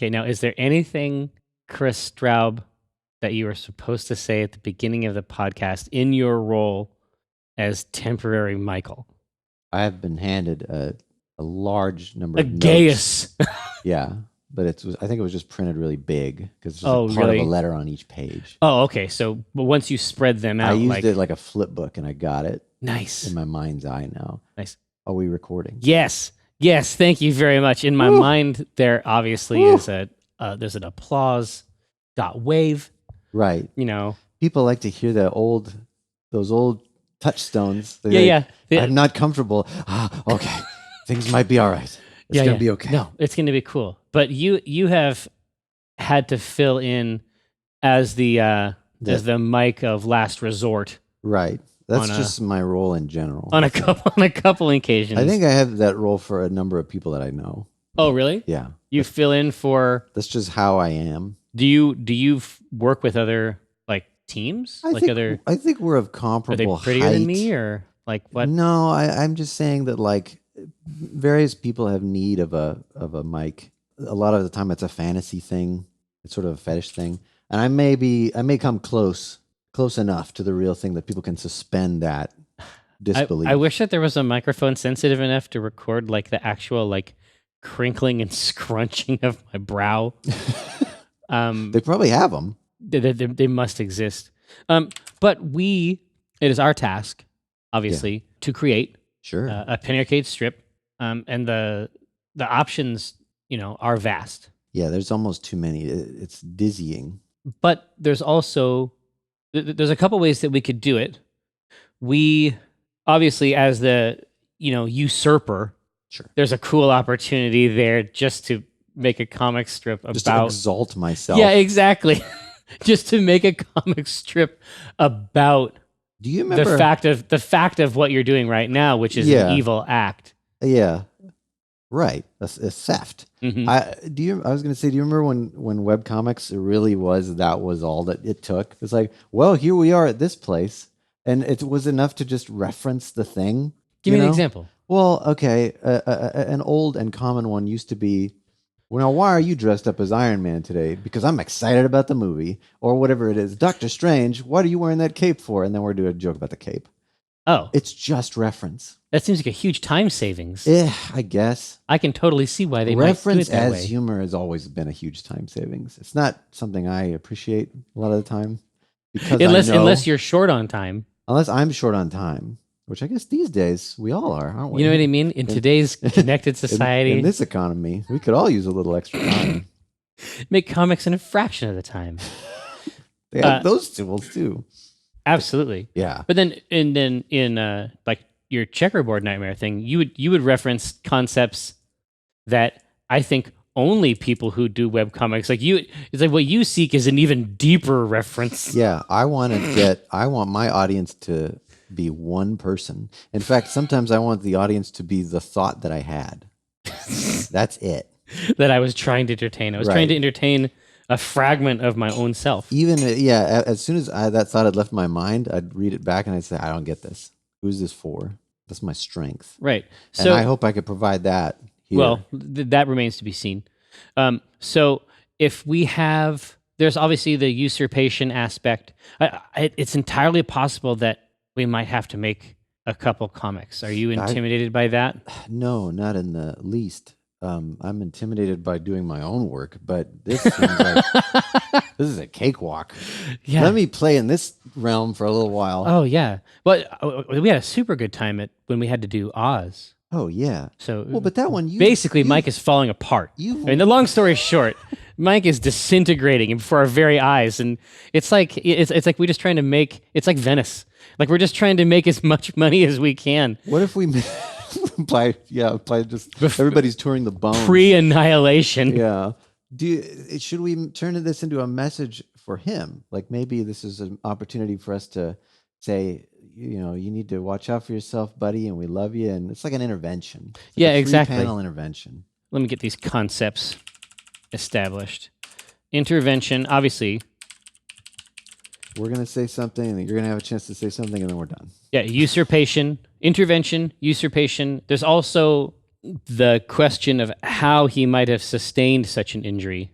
Okay, now is there anything, Chris Straub, that you were supposed to say at the beginning of the podcast in your role as temporary Michael? I have been handed a large number A of notes. Gaius. Yeah, but I think it was just printed really big because it's just Oh, a part really? of a letter on each page. Oh, okay. So, but once you spread them out, I used it like a flip book, and I got it nice. in my mind's eye now. Nice. Are we recording? Yes. Yes. Thank you very much. In my Woo. mind, there obviously Woo. is there's an applause dot wave. Right. You know, People like to hear those old touchstones. Yeah. I'm not comfortable. Okay. Things might be all right. It's gonna be okay. No, it's gonna be cool. But you have had to fill in as the mic of last resort. Right. That's just my role in general. On a couple occasions. I think I have that role for a number of people that I know. Oh, really? Yeah. You fill in for. That's just how I am. Do you work with other like teams? I think we're of comparable. Are they prettier height. than me, or like what? No, I'm just saying that like various people have need of a mic. A lot of the time, it's a fantasy thing. It's sort of a fetish thing, and I may come close enough to the real thing that people can suspend that disbelief. I wish that there was a microphone sensitive enough to record like the actual like crinkling and scrunching of my brow. They probably have them. They must exist. But it is our task, obviously, to create a Penny Arcade strip. And the options, are vast. Yeah, there's almost too many. It's dizzying. But there's also there's a couple ways that we could do it. We obviously, as the usurper, sure, there's a cool opportunity there just to make a comic strip about just to exalt myself. Yeah, exactly. Just to make a comic strip about. Do you remember the fact of what you're doing right now, which is an evil act? Yeah, right. That's a theft. Mm-hmm. I was going to say, do you remember when webcomics really that was all that it took? It's like, well, here we are at this place, and it was enough to just reference the thing. Give me an example. Well, okay, an old and common one used to be, well, now why are you dressed up as Iron Man today? Because I'm excited about the movie, or whatever it is. Doctor Strange, what are you wearing that cape for? And then we're doing a joke about the cape. Oh. It's just reference. That seems like a huge time savings. I guess. I can totally see why they reference might do it that as way. Humor has always been a huge time savings. It's not something I appreciate a lot of the time. Because unless you're short on time. Unless I'm short on time. Which I guess these days we all are, aren't we? You know what I mean? In today's connected society. In this economy, we could all use a little extra time. Make comics in a fraction of the time. They have those tools too. Absolutely. Yeah. But then in like your checkerboard nightmare thing, you would reference concepts that I think only people who do webcomics it's like what you seek is an even deeper reference. Yeah, I want my audience to be one person. In fact, sometimes I want the audience to be the thought that I had. That's it. That I was trying to entertain. I was trying to entertain a fragment of my own self. Even, as soon as that thought had left my mind, I'd read it back and I'd say, I don't get this. Who's this for? That's my strength. Right. So, and I hope I could provide that here. Well, that remains to be seen. So if we have, there's obviously the usurpation aspect. It's entirely possible that we might have to make a couple comics. Are you intimidated by that? No, not in the least. I'm intimidated by doing my own work, but this seems like this is a cakewalk. Yeah. Let me play in this realm for a little while. Oh yeah. Well, we had a super good time when we had to do Oz. Oh yeah. So but that one Mike is falling apart. The long story short, Mike is disintegrating before our very eyes, and it's like we're just trying to make. It's like Venice. Like we're just trying to make as much money as we can. What if we by just everybody's touring the bones pre-annihilation? Yeah. Should we turn this into a message for him? Like maybe this is an opportunity for us to say, you need to watch out for yourself, buddy, and we love you. And it's like an intervention. Exactly. Panel intervention. Let me get these concepts established. Intervention, obviously. We're going to say something, and you're going to have a chance to say something, and then we're done. Yeah, usurpation, intervention, usurpation. There's also the question of how he might have sustained such an injury.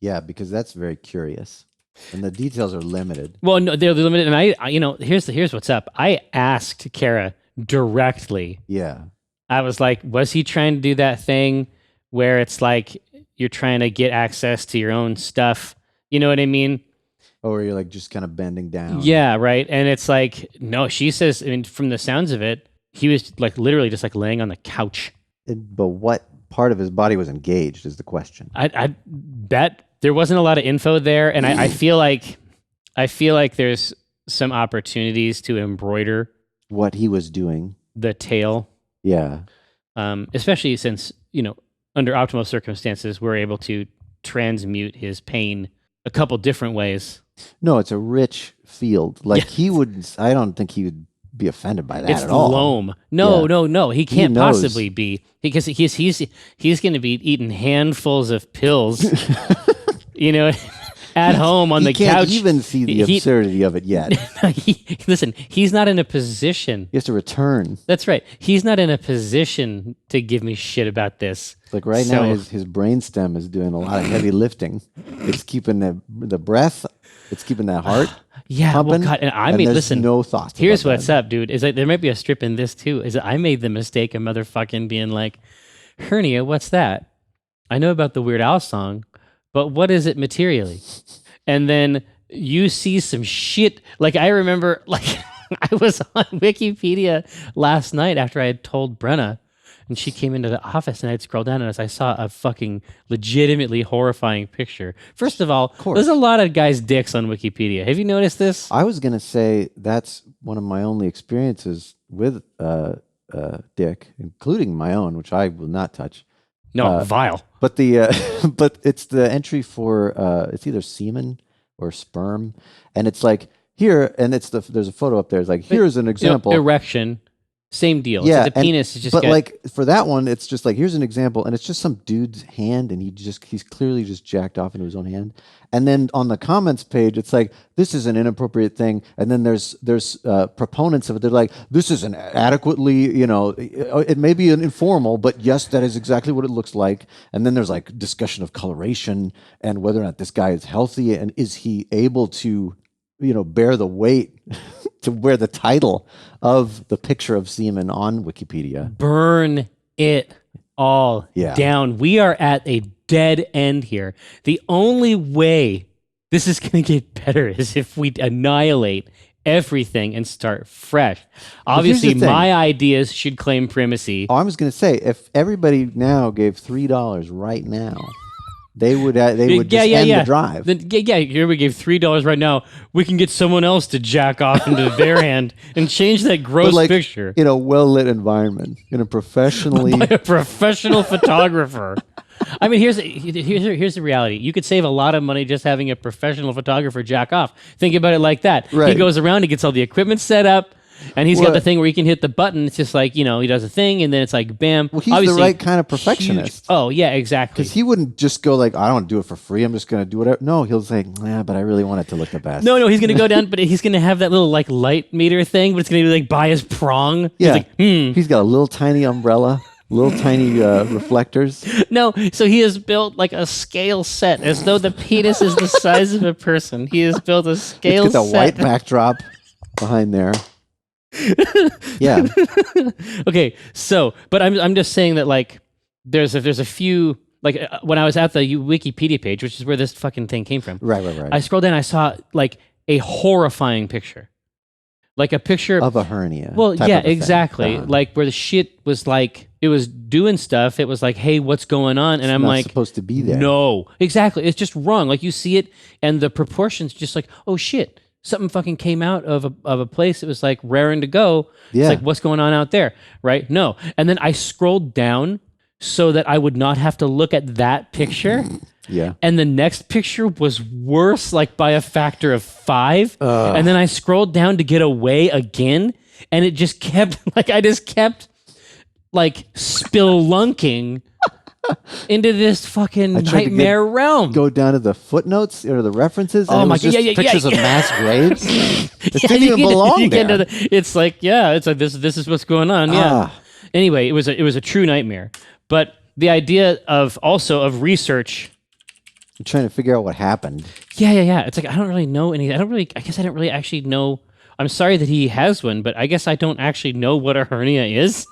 Yeah, because that's very curious, and the details are limited. Well, no, they're limited, and I here's what's up. I asked Kara directly. Yeah. I was like, was he trying to do that thing where it's like you're trying to get access to your own stuff? You know what I mean? Or you're like just kind of bending down. Yeah, right. And it's like, no, she says, I mean, from the sounds of it, he was like literally just like laying on the couch. But what part of his body was engaged is the question. I bet there wasn't a lot of info there, and I feel like there's some opportunities to embroider What he was doing. the tail. Yeah. Especially since, under optimal circumstances, we're able to transmute his pain a couple different ways. No, it's a rich field. Like Yeah. he would, I don't think he would be offended by that It's at all. loam. No, Yeah. no. He can't knows. possibly be, because he's going to be eating handfuls of pills, at home on He the can't couch. even see the absurdity of it yet. Listen, he's not in a position. He has to return. That's right. He's not in a position to give me shit about this. Like right So- now, his brainstem is doing a lot of heavy lifting. It's keeping the breath. It's keeping that heart Yeah, pumping. well, God, and I and mean, there's listen. no thoughts. Here's about what's that. up, dude. Is like there might be a strip in this too. Is that I made the mistake of motherfucking being like, hernia, what's that? I know about the Weird Al song, but what is it materially? And then you see some shit. Like I remember, like I was on Wikipedia last night after I had told Brenna, and she came into the office, and I'd scroll down, and I saw a fucking legitimately horrifying picture. First of all, course. there's a lot of guys' dicks on Wikipedia. Have you noticed this? I was gonna say that's one of my only experiences with dick, including my own, which I will not touch. No, vile. But the but it's the entry for it's either semen or sperm, and it's like here, and there's a photo up there. It's like here's an example. Erection, same deal. Yeah, It's the penis is just. but got, like for that one, it's just like here's an example, and it's just some dude's hand, and he's clearly just jacked off into his own hand. And then on the comments page, it's like this is an inappropriate thing, and then there's proponents of it. They're like, this is an adequately, it may be an informal, but yes, that is exactly what it looks like. And then there's like discussion of coloration and whether or not this guy is healthy and is he able to, bear the weight to wear the title of the picture of semen on Wikipedia. burn it all Yeah. down. We are at a dead end here. The only way this is going to get better is if we annihilate everything and start fresh. Obviously, the thing. my ideas should claim primacy. Oh, I was going to say, if everybody now gave $3 right now, they would end the drive. Then, here we gave $3 right now. We can get someone else to jack off into their hand and change that gross picture in a well-lit environment, in a professionally... by a professional photographer. I mean, here's the reality. You could save a lot of money just having a professional photographer jack off. Think about it like that. Right. He goes around, he gets all the equipment set up, and he's got Well- the thing where he can hit the button. It's just like, he does a thing, and then it's like, bam. Well, he's Obviously, the right kind of perfectionist. Oh, yeah, exactly. Because he wouldn't just go like, I don't do it for free. I'm just going to do whatever. No, he'll say, yeah, but I really want it to look the best. No, he's going to go down, but he's going to have that little like light meter thing, but it's going to be like by his prong. Yeah. He's like, He's got a little tiny umbrella, little tiny reflectors. No, so he has built like a scale set as though the penis is the size of a person. He has built a scale It's got the set. white backdrop behind there. Yeah. Okay, so, but I'm just saying that like there's a few like when I was at the Wikipedia page, which is where this fucking thing came from. Right. I scrolled down, I saw like a horrifying picture, like a picture Of a hernia. Well, type yeah, of a thing. exactly. Uh-huh. Like where the shit was like it was doing stuff. It was like, hey, what's going on? And I'm Not like, supposed to be there. no, exactly. It's just wrong. Like you see it, and the proportions just like, oh shit, something fucking came out of a place that was like raring to go. Yeah. It's like, what's going on out there, right? No. And then I scrolled down so that I would not have to look at that picture. Yeah. And the next picture was worse, like by a factor of 5. And then I scrolled down to get away again, and it just kept I just kept like spelunking into this fucking I tried to nightmare realm. Go down to the footnotes or the references. And Oh it my was God, just yeah, pictures of yeah. mass graves. It Yeah, didn't you even get- belong you get there. into it's like this is what's going on. Yeah. Ah. Anyway, it was a true nightmare. But the idea of also of research. I'm trying to figure out what happened. Yeah. It's like I don't really know any. I guess I don't really actually know. I'm sorry that he has one, but I guess I don't actually know what a hernia is.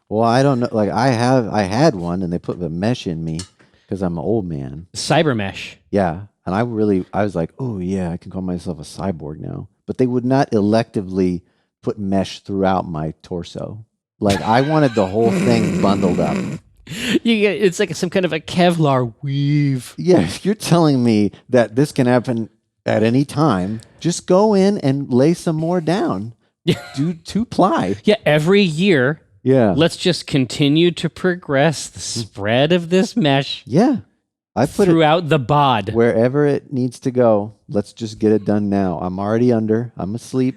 Well, I don't know. Like I had one, and they put the mesh in me because I'm an old man. Cyber mesh. Yeah, and I was like, oh yeah, I can call myself a cyborg now. But they would not electively put mesh throughout my torso. Like I wanted the whole thing bundled up. It's like some kind of a Kevlar weave. Yeah, if you're telling me that this can happen at any time, just go in and lay some more down. Do 2-ply. Yeah, every year. Yeah. Let's just continue to progress the spread of this mesh. Yeah. I put throughout the bod. Wherever it needs to go. Let's just get it done now. I'm already under. I'm asleep.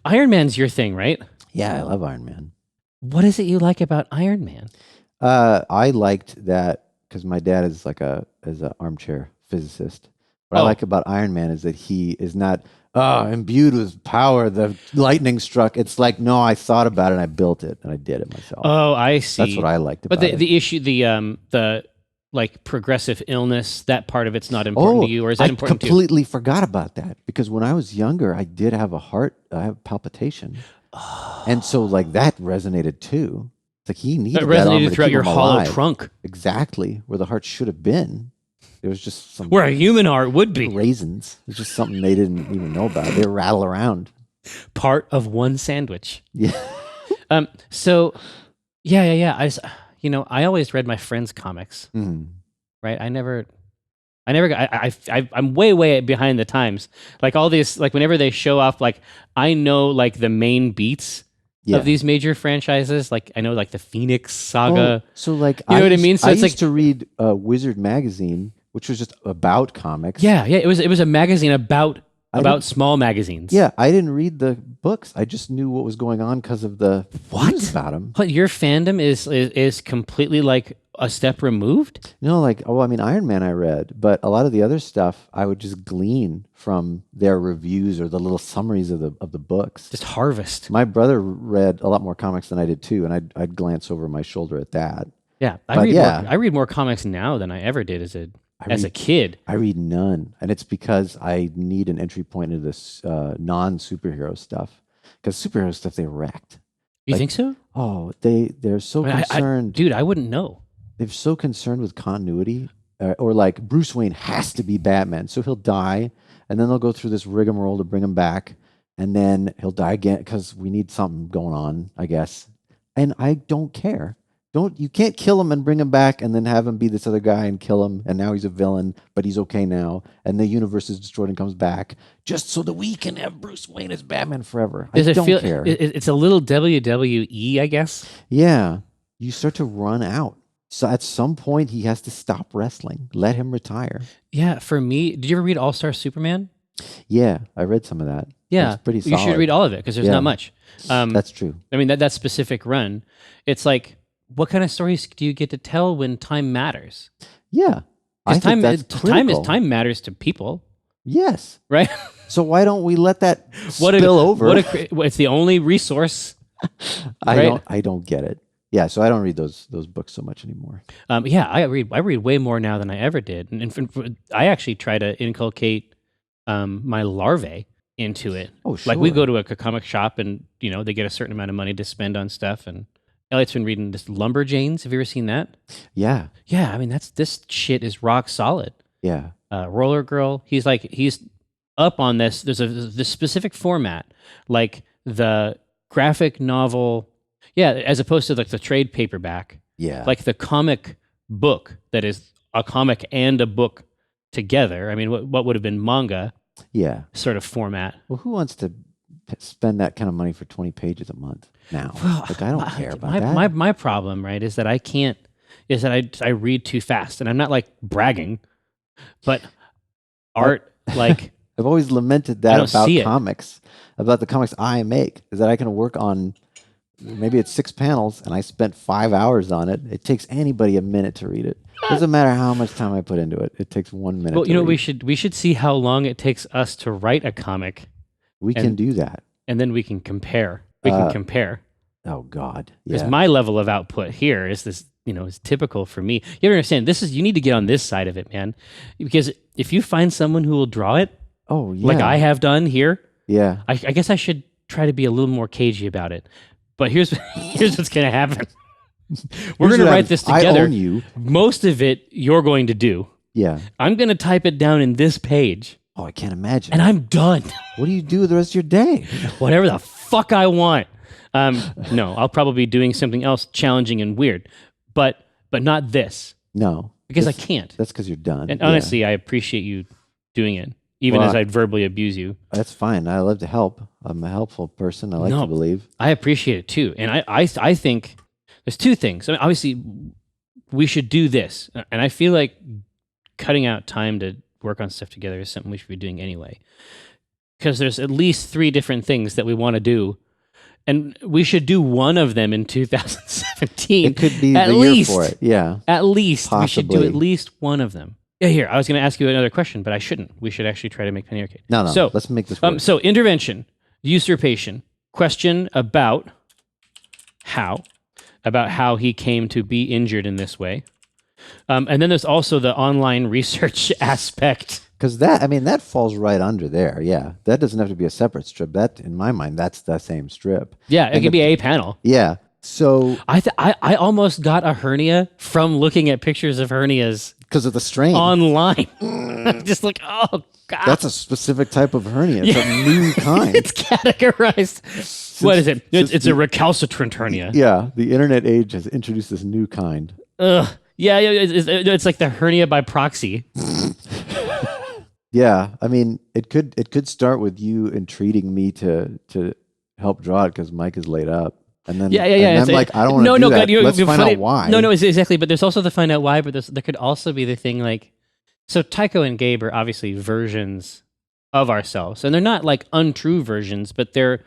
Iron Man's your thing, right? Yeah, I love Iron Man. What is it you like about Iron Man? I liked that because my dad is is an armchair physicist. What I like about Iron Man is that he is not imbued with power. The lightning struck. It's like, no, I thought about it and I built it and I did it myself. Oh, I see. That's what I liked about it. But the issue, the like progressive illness, that part of it's not important to you, or is that important to you? I completely forgot about that because when I was younger, I did have I have palpitation. And so like that resonated too. It's like he needed that resonated that throughout your hollow trunk. Exactly, where the heart should have been. It was just some where a human heart would be. Raisins. It's just something they didn't even know about. They rattle around. Part of one sandwich. Yeah. So, yeah. I always read my friends' comics. Right. I'm way behind the times. Like all these, like whenever they show off, like I know like the main beats of these major franchises. Like I know like the Phoenix Saga. So like, you know what I mean? So I it's used like to read Wizard magazine, which was just about comics. Yeah. It was a magazine about small magazines. Yeah, I didn't read the books. I just knew what was going on because of the news about them. But your fandom is completely like a step removed? No, like, I mean, Iron Man I read, but a lot of the other stuff I would just glean from their reviews or the little summaries of the books. Just harvest. My brother read a lot more comics than I did too, and I'd glance over my shoulder at that. Yeah, I read more comics now than I ever did as a kid. I read none, and it's because I need an entry point into this non-superhero stuff. Because superhero stuff, they wrecked. You think so? Oh, they're so concerned. Dude, I wouldn't know. They're so concerned with continuity, or like Bruce Wayne has to be Batman, so he'll die, and then they'll go through this rigmarole to bring him back, and then he'll die again because we need something going on, I guess. And I don't care. You can't kill him and bring him back and then have him be this other guy and kill him, and now he's a villain, but he's okay now, and the universe is destroyed and comes back just so that we can have Bruce Wayne as Batman forever. I don't care. It's a little WWE, I guess. Yeah, you start to run out. So at some point, he has to stop wrestling. Let him retire. Yeah, for me, did you ever read All-Star Superman? Yeah, I read some of that. Yeah, it's pretty solid. You should read all of it because there's not much. That's true. I mean, that specific run, it's like, what kind of stories do you get to tell when time matters? Yeah, I think that's critical. Time matters to people. Yes, right. So why don't we let that spill over? It's the only resource. I don't get it. Yeah, so I don't read those books so much anymore. Yeah, I read way more now than I ever did, and I actually try to inculcate my larvae into it. Oh, sure. Like we go to a comic shop, and they get a certain amount of money to spend on stuff, and Elliot's been reading this Lumberjanes. Have you ever seen that? Yeah. Yeah, I mean this shit is rock solid. Yeah. Roller Girl. He's up on this. There's this specific format, like the graphic novel. Yeah, as opposed to like the trade paperback. Yeah. Like the comic book that is a comic and a book together. I mean, what would have been manga? Yeah. Sort of format. Well, who wants to spend that kind of money for 20 pages a month now? Well, like I don't care about that. My problem, right, is that I can't. Is that I read too fast, and I'm not like bragging, but art like I've always lamented that about comics, about the comics I make, is that I can work on. Maybe it's 6 panels, and I spent 5 hours on it. It takes anybody a minute to read it. Doesn't matter how much time I put into it. It takes 1 minute. Well, we should see how long it takes us to write a comic. We can do that, and then we can compare. We can compare. Oh God. Because Yeah. my level of output here is this, is typical for me. You ever understand? You need to get on this side of it, man. Because if you find someone who will draw it, Oh yeah. like I have done here, Yeah. I guess I should try to be a little more cagey about it. But here's what's going to happen. We're going to write this together. I own you. Most of it you're going to do. Yeah. I'm going to type it down in this page. Oh, I can't imagine. And I'm done. What do you do the rest of your day? Whatever the fuck I want. No, I'll probably be doing something else challenging and weird, but not this. No. Because I can't. That's because you're done. And honestly, I appreciate you doing it, even as I'd verbally abuse you. That's fine. I love to help. I'm a helpful person. I like to believe. I appreciate it too. And I think there's two things. I mean, obviously, we should do this. And I feel like cutting out time to work on stuff together is something we should be doing anyway. Because there's at least 3 different things that we want to do. And we should do one of them in 2017. It could be at the least, year for it. Yeah. At least. Possibly. We should do at least one of them. Yeah, here. I was going to ask you another question, but I shouldn't. We should actually try to make Penny Arcade. No. So, let's make this work. So intervention, usurpation, question about how he came to be injured in this way. And then there's also the online research aspect. Because that falls right under there. Yeah. That doesn't have to be a separate strip. That, in my mind, that's the same strip. Yeah, it could be a panel. Yeah. So I almost got a hernia from looking at pictures of hernias because of the strain online. Just like, oh God. That's a specific type of hernia. It's a new kind. It's categorized. What is it? It's a recalcitrant hernia. Yeah. The internet age has introduced this new kind. Ugh. Yeah, it's like the hernia by proxy. Yeah, I mean, it could start with you entreating me to help draw it because Mike is laid up, and then And I'm like, I don't want to do that. Let's find out why. No, exactly. But there's also the find out why. But there could also be the thing like, so Tycho and Gabe are obviously versions of ourselves, and they're not like untrue versions, but they're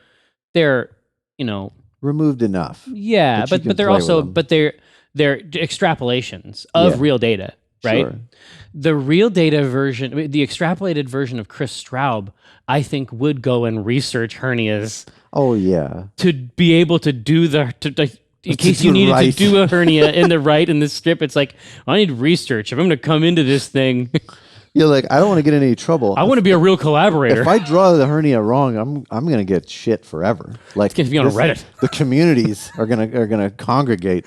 removed enough. Yeah, but they're also they're extrapolations of real data. Right? Sure. The real data version, the extrapolated version of Chris Stroud, I think would go and research hernias. Oh, yeah. To be able to do in case you needed to do a hernia in the strip, it's like, I need research. If I'm going to come into this thing. You're like, I don't want to get in any trouble. I want to be a real collaborator. If I draw the hernia wrong, I'm going to get shit forever. Like, it's going to be on Reddit. The communities are gonna congregate.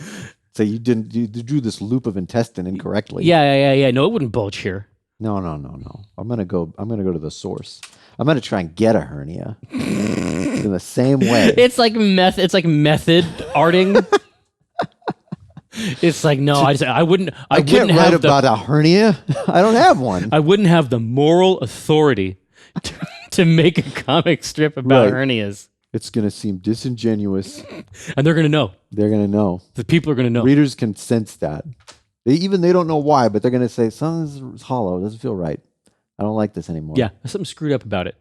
So you drew this loop of intestine incorrectly. Yeah. No, it wouldn't bulge here. No. I'm gonna go to the source. I'm gonna try and get a hernia in the same way. It's like method arting. It's like, no, I wouldn't. I can't write about a hernia. I don't have one. I wouldn't have the moral authority to make a comic strip about hernias. It's going to seem disingenuous. And they're going to know. They're going to know. The people are going to know. Readers can sense that. They don't know why, but they're going to say, something's hollow. It doesn't feel right. I don't like this anymore. Yeah, there's something screwed up about it.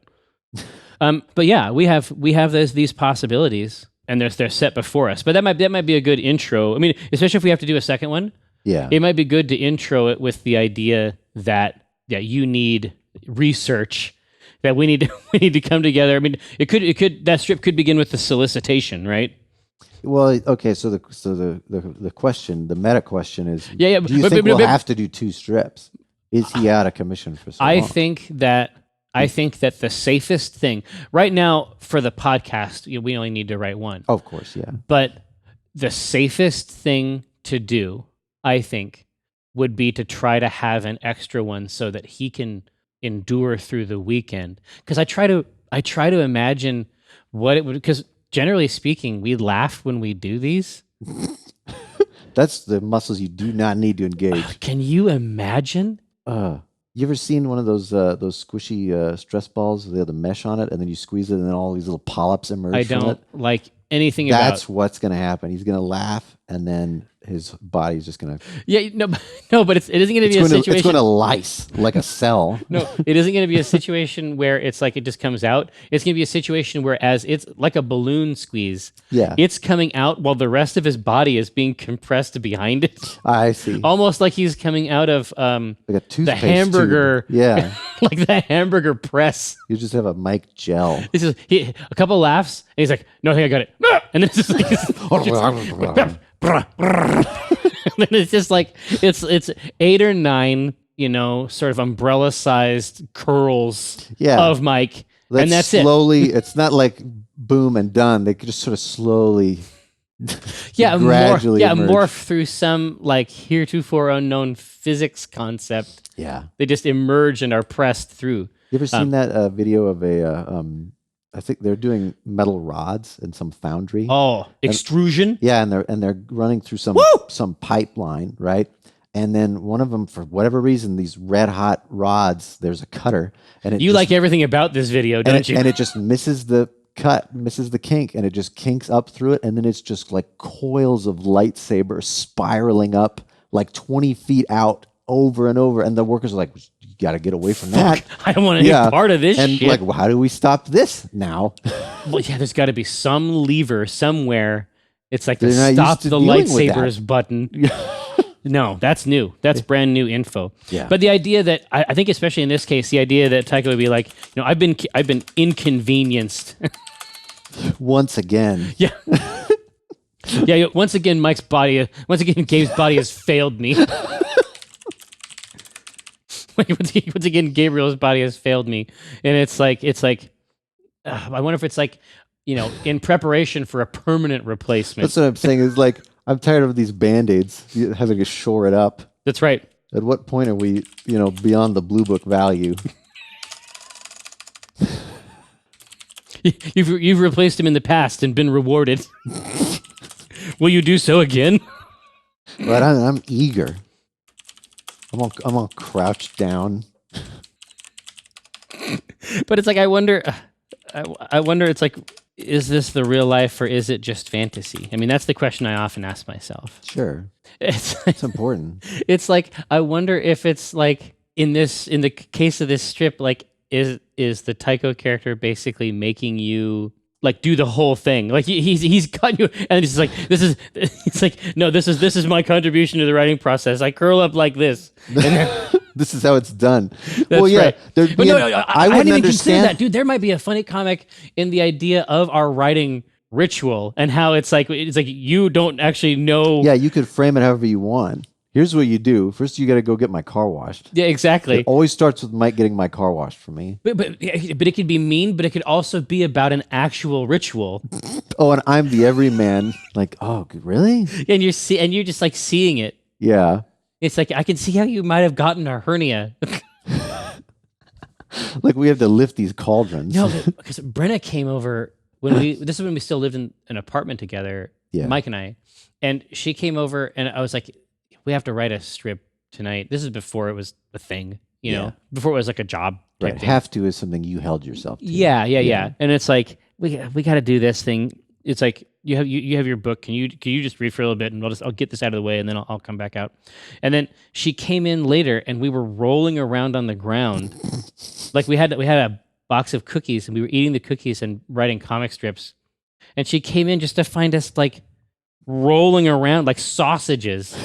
But yeah, we have these possibilities, and they're set before us. But that might be a good intro. I mean, especially if we have to do a second one. Yeah. It might be good to intro it with the idea that you need research. That we need to come together. I mean, that strip could begin with the solicitation, right? Well, okay. So the question, the meta question is, do you think we'll have to do 2 strips? Is he out of commission for so long? I think that the safest thing right now for the podcast, we only need to write 1. Of course, yeah. But the safest thing to do, I think, would be to try to have an extra one so that he can endure through the weekend, because I try to imagine what it would, because generally speaking we laugh when we do these. That's the muscles you do not need to engage. Can you imagine? You ever seen one of those squishy stress balls? They have the mesh on it, and then you squeeze it, and then all these little polyps emerge. I from don't it. like anything That's what's going to happen. He's going to laugh, and then his body's just going to... Yeah, no, but it isn't going to be a situation... It's going to lyse like a cell. No, it isn't going to be a situation where it's like it just comes out. It's going to be a situation where, as it's like a balloon squeeze, it's coming out while the rest of his body is being compressed behind it. I see. Almost like he's coming out of like a toothpaste the hamburger. Tube. Yeah. like the hamburger press. You just have a mic gel. This is a couple laughs, and he's like, "No, I think I got it." And then it's just like, and then it's just like it's 8 or 9, sort of umbrella-sized curls of Mike, and that's slowly, it's not like boom and done. They could just sort of slowly, gradually emerge. Morph through some like heretofore unknown physics concept. Yeah, they just emerge and are pressed through. You ever seen that video of I think they're doing metal rods in some foundry. Oh, extrusion. And they're running through some pipeline, right? And then one of them, for whatever reason, these red hot rods, there's a cutter, and you like everything about this video, don't you? And it just misses the kink, and it just kinks up through it, and then it's just like coils of lightsaber spiraling up like 20 feet out over and over, and the workers are like, "You got to get away from that. I don't want to be part of this." And shit. like, well, how do we stop this now? Well, yeah, there's got to be some lever somewhere. It's like the stop the lightsabers button. No, that's new. That's brand new info. Yeah. But the idea that I think, especially in this case, the idea that Taika would be like, I've been inconvenienced once again. Yeah. Yeah. Once again, Gabe's body has failed me. Once again, Gabriel's body has failed me, and it's like, I wonder if it's like, in preparation for a permanent replacement. That's what I'm saying. Is like, I'm tired of these Band-Aids having to shore it up. That's right. At what point are we, beyond the Blue Book value? You've replaced him in the past and been rewarded. Will you do so again? But I'm eager. I'm all crouched down. But it's like, I wonder. It's like, is this the real life or is it just fantasy? I mean, that's the question I often ask myself. Sure, it's important. It's like, I wonder if it's like in the case of this strip, like is the Tycho character basically making you like do the whole thing? Like he's got you, and he's like, it's like, no, this is my contribution to the writing process. I curl up like this, and then, this is how it's done. That's right. But I hadn't even considered that, dude. There might be a funny comic in the idea of our writing ritual and how it's like you don't actually know. Yeah, you could frame it however you want. Here's what you do. First, you got to go get my car washed. Yeah, exactly. It always starts with Mike getting my car washed for me. But it could be mean, but it could also be about an actual ritual. Oh, and I'm the everyman. Like, oh, really? And you're just like seeing it. Yeah. It's like, I can see how you might have gotten a hernia. Like, we have to lift these cauldrons. No, because Brenna came over this is when we still lived in an apartment together, Mike and I, and she came over, and I was like, we have to write a strip tonight. This is before it was a thing, before it was like a job type right. thing. Have to is something you held yourself to. Yeah. And it's like, we got to do this thing. It's like, you have your book. Can you just read for a little bit, and I'll get this out of the way, and then I'll come back out. And then she came in later, and we were rolling around on the ground. Like we had a box of cookies, and we were eating the cookies and writing comic strips. And she came in just to find us like rolling around like sausages.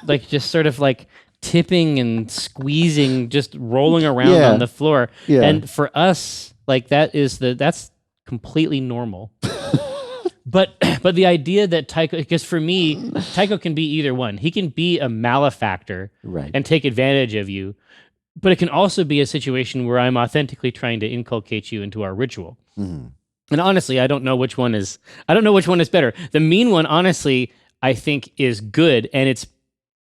Like just sort of like tipping and squeezing, just rolling around on the floor. Yeah. And for us, like that's completely normal. But the idea that Tycho, because for me, Tycho can be either one. He can be a malefactor and take advantage of you, but it can also be a situation where I'm authentically trying to inculcate you into our ritual. Mm-hmm. And honestly, I don't know which one is better. The mean one, honestly, I think is good, and it's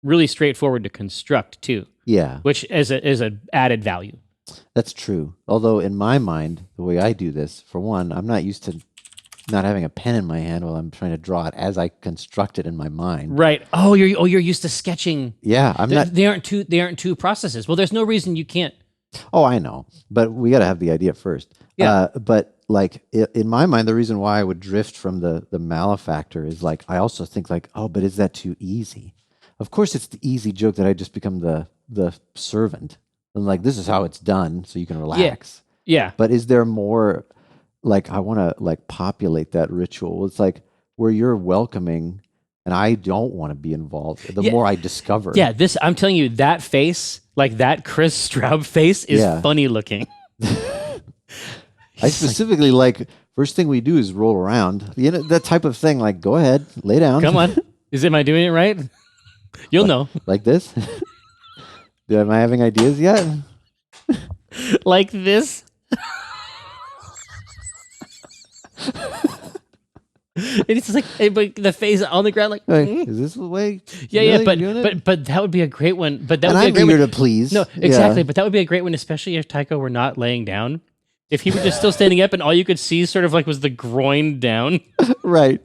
really straightforward to construct too. Yeah, which is a added value. That's true. Although in my mind, the way I do this, for one, I'm not used to not having a pen in my hand while I'm trying to draw it as I construct it in my mind. Right. Oh, you're used to sketching. Yeah, I'm not. They aren't two processes. Well, there's no reason you can't. Oh, I know, but we got to have the idea first. Yeah. But like in my mind, the reason why I would drift from the malefactor is like I also think like, oh, but is that too easy? Of course, it's the easy joke that I just become the servant and like this is how it's done, so you can relax. Yeah. But is there more? Like I want to like populate that ritual. It's like where you're welcoming, and I don't want to be involved. The more I discover. Yeah, I'm telling you, that face Like that Chris Stroud face is Yeah. funny looking. I specifically like first thing we do is roll around. You know, that type of thing. Like, go ahead, lay down. Come on. Am I doing it right? You'll know. Like this. Am I having ideas yet? Like this. And it's just like, but the face on the ground, like, Like, is this the way? yeah, really yeah, you're doing it? but that would be a great one. But that And would be I'm a great eager one. to please. No, exactly. Yeah. But that would be a great one, especially if Tycho were not laying down. If he were just still standing up and all you could see sort of like was the groin down. Right.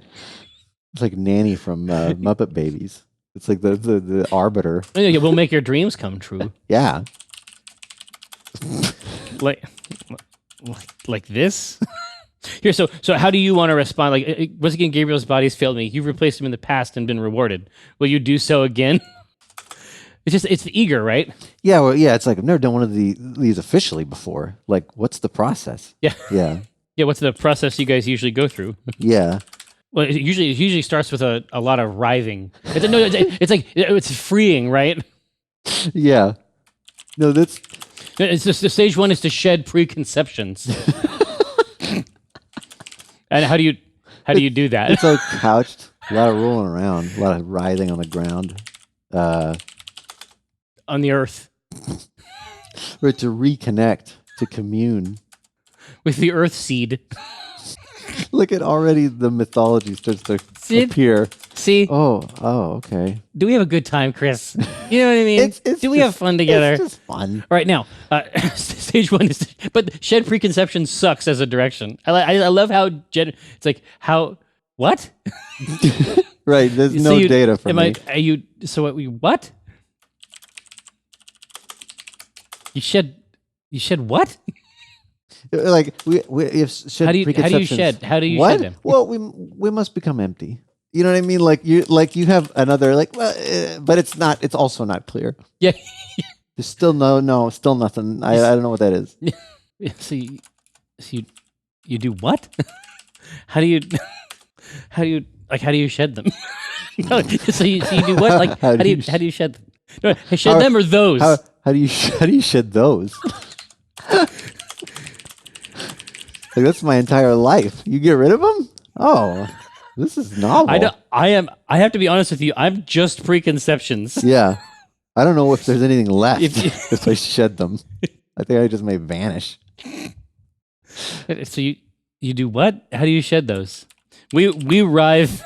It's like Nanny from Muppet Babies. It's like the arbiter. Yeah, we'll make your dreams come true. Yeah. like this. Here, so how do you want to respond? Like, once again, Gabriel's body's failed me. You've replaced him in the past and been rewarded. Will you do so again? It's eager, right? Yeah, well, yeah. It's like I've never done one of these officially before. Like, what's the process? Yeah. Yeah. Yeah, what's the process you guys usually go through? Yeah. Well, it usually starts with a lot of writhing. It's freeing, right? Yeah. No, that's It's just the stage one is to shed preconceptions. And how do you do that? it's like couched. A lot of rolling around. A lot of writhing on the ground. On the earth Or to reconnect, to commune. with the earth seed. Look at already the mythology starts to See? appear. See, Oh, okay. do we have a good time, Chris? You know what I mean? Do we have fun together? It's just fun. All right, now, stage one is, but shed preconception sucks as a direction. I love how it's like how what? Right. There's So no you- data for am me. Are you? So what? You shed what? Like we have shed How do you preconceptions. How do you What? shed them? Well, we must become empty. You know what I mean? Like you have another but it's not. It's also not clear. Yeah. There's still still nothing. I don't know what that is. So you do what? How do you shed them? No, so you do what? Like how do you shed them? No, shed them or those? How do you shed those? Like that's my entire life. You get rid of them? Oh, this is novel. I have to be honest with you. I'm just preconceptions. Yeah, I don't know if there's anything left If if I shed them. I think I just may vanish. So you do what? How do you shed those? We writhe.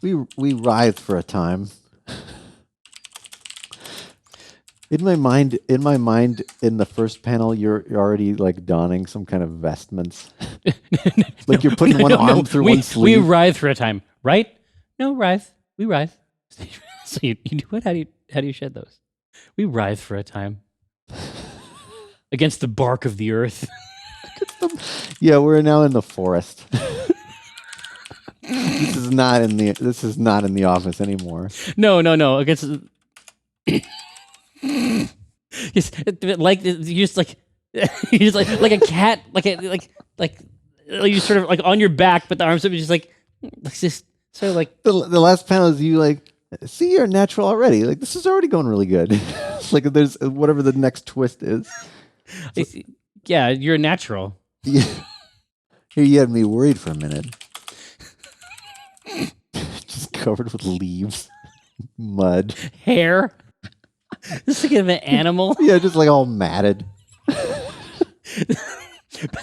We writhed for a time. In my mind, in the first panel, you're already like donning some kind of vestments. Like you're putting one arm through one We sleeve. writhe for a time, right? No, writhe. We writhe. So you do what? How do you shed those? We writhe for a time against the bark of the earth. Yeah, we're now in the forest. This is not in the office anymore. No. Against. Like you just like you just like a cat, like you sort of like on your back, but the arms are just like just sort of like The last panel is you like see you're natural already. Like this is already going really good. It's like there's whatever the next twist is. yeah, you're natural. Yeah. Here you had me worried for a minute. Just covered with leaves, mud. Hair. Just like an animal. Yeah, just like all matted. But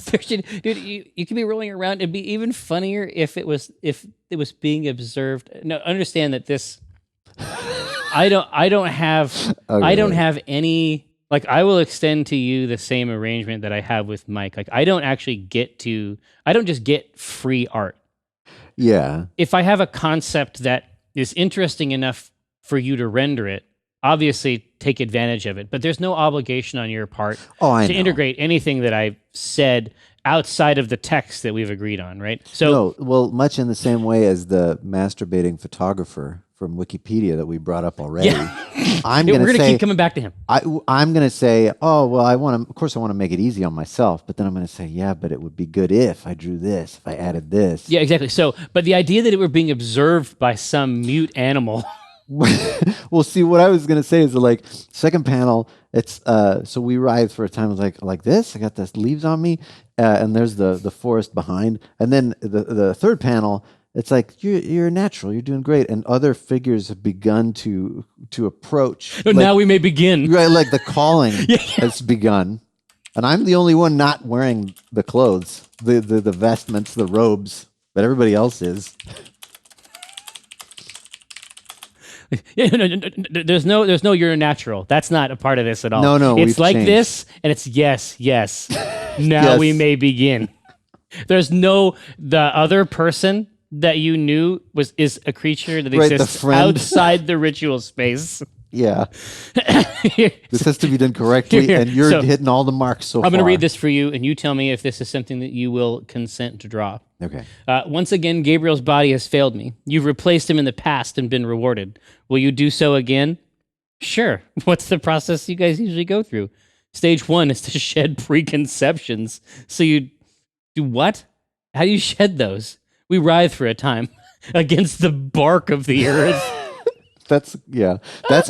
there should, dude, you could be rolling around. It'd be even funnier if it was being observed. No, understand that this. I don't have any. Like I will extend to you the same arrangement that I have with Mike. Like I don't just get free art. Yeah. If I have a concept that is interesting enough for you to render it, obviously take advantage of it. But there's no obligation on your part to integrate anything that I've said outside of the text that we've agreed on, right? So No, well, much in the same way as the masturbating photographer from Wikipedia that we brought up already. I'm we're going to gonna say keep coming back to him. I'm going to say, oh well, I want to make it easy on myself, but then I'm going to say, yeah, but it would be good if I drew this, if I added this. Yeah, exactly. So, but the idea that it were being observed by some mute animal Well, see, what I was gonna say is that, like, second panel, it's so we ride for a time. It's like this. I got this leaves on me, and there's the forest behind, and then the third panel. It's like you're natural. You're doing great, and other figures have begun to approach. So now we may begin. Right, like the calling Yeah. has begun, and I'm the only one not wearing the clothes, the vestments, the robes, but everybody else is. Yeah, no, there's no you're natural. That's not a part of this at all. No, it's we've like changed. this, and it's yes. Now Yes. we may begin. There's no the other person that you knew is a creature that Right, the exists friend. outside the ritual space. Yeah, this has to be done correctly, Here, and you're so- hitting all the marks so far. I'm going to read this for you, and you tell me if this is something that you will consent to draw. Okay. Once again, Gabriel's body has failed me. You've replaced him in the past and been rewarded. Will you do so again? Sure. What's the process you guys usually go through? Stage 1 is to shed preconceptions. So you do what? How do you shed those? We writhe for a time against the bark of the earth. That's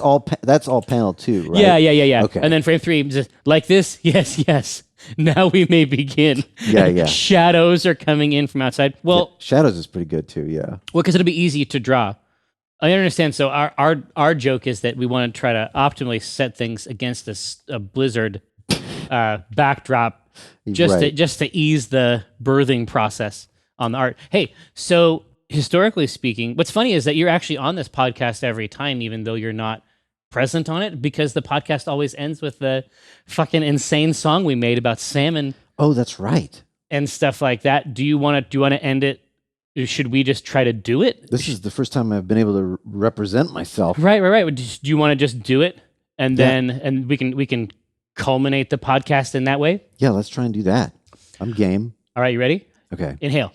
all. That's all panel 2, right? Yeah. Okay. And then frame 3, just like this. Yes. Now we may begin. Yeah. Shadows are coming in from outside. Well, Shadows is pretty good too. Yeah. Well, because it'll be easy to draw. I understand. So our joke is that we want to try to optimally set things against a blizzard backdrop, just to ease the birthing process on the art. Hey, so historically speaking, what's funny is that you're actually on this podcast every time, even though you're not present on it, because the podcast always ends with the fucking insane song we made about salmon. Oh, that's right. And stuff like that. Do you want to end it? Should we just try to do it? This is the first time I've been able to represent myself. Right. Do you want to just do it, and then and we can culminate the podcast in that way? Yeah, let's try and do that. I'm game. All right, you ready? Okay. Inhale.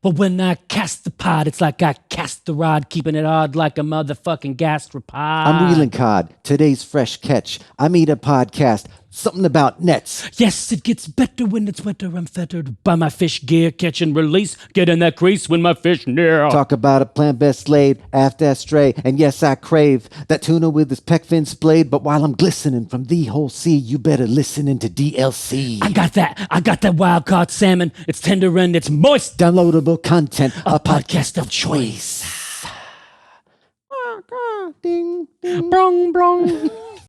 But when I cast the pod, it's like I cast the rod, keeping it odd like a motherfucking gastropod. I'm reeling cod. Today's fresh catch. I made a podcast. Something about nets. Yes, it gets better when it's wetter. I'm fettered by my fish gear, catch and release. Get in that crease when my fish near. Talk about a plant best laid after stray. And yes, I crave that tuna with his peck fin splayed. But while I'm glistening from the whole sea, you better listen into DLC. I got that wild caught salmon. It's tender and it's moist. Downloadable content. A podcast of choice. Ding, ding. Brong, brong.